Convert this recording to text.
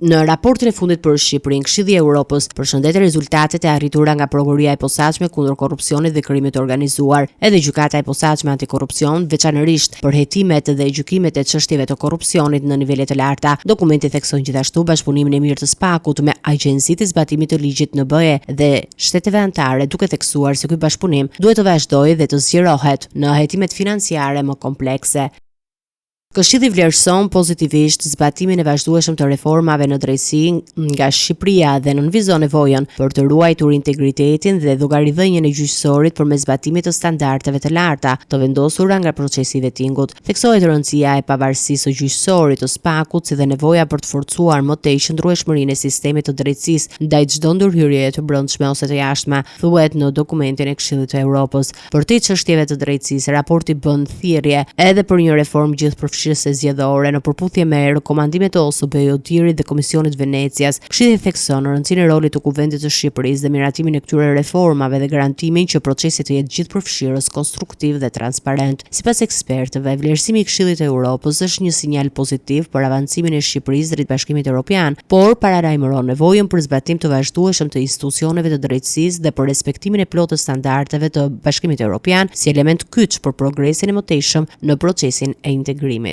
Në raportin e fundit për Shqipërinë, Këshilli i Evropës përshëndet rezultatet e arritura nga prokuroria e posaçme kundër korrupsionit dhe krimit të organizuar. Edhe gjykata e posaçme antikorrupsion, veçanërisht për hetimet dhe gjykimet e çështjeve të korrupsionit në nivele të larta. Dokumenti thekson gjithashtu bashkëpunimin e mirë të SPAK-ut me agjencitë e zbatimit të ligjit në BE dhe shteteve anëtare, duke theksuar se ky bashkëpunim duhet të vazhdojë dhe të zgjerohet në hetimet financiare më komplekse. Këshilli vlerëson pozitivisht zbatimin e vazhdueshëm të reformave në drejtësi nga Shqipëria dhe nënvizon nevojën për të ruajtur integritetin dhe llogaridhënien e gjyqësorit përmes zbatimit të standardeve të larta të vendosura nga procesi i vettingut. Theksohet rëndësia e pavarësisë së gjyqësorit të SPAK-ut si dhe nevoja për të forcuar më tej qëndrueshmërinë e sistemit të drejtësisë ndaj çdo ndërhyrjeje të brendshme ose të jashtme, thuhet në dokumentin e Këshillit të Evropës. Për të çështjeve të drejtësisë, raporti bën thirrje edhe për një reformë gjithëpërfshirëse zgjedhore në përputhje me rekomandimet e OSBE-ut dhe Komisionit Venecias. Këshilli thekson rëndësinë e rolit të Kuvendit të Shqipërisë dhe miratimin e këtyre reformave dhe garantimin që procesi të jetë gjithëpërfshirës, konstruktiv dhe transparent. Sipas ekspertëve, vlerësimi i Këshillit të Evropës është një sinjal pozitiv për avancimin e Shqipërisë drejt Bashkimit Evropian, por paralajmëron nevojën për zbatim të vazhdueshëm të institucioneve të drejtësisë dhe për respektimin e plotë të standardeve të Bashkimit Evropian si element kyç për progresin e mëtejshëm në procesin e integrimit.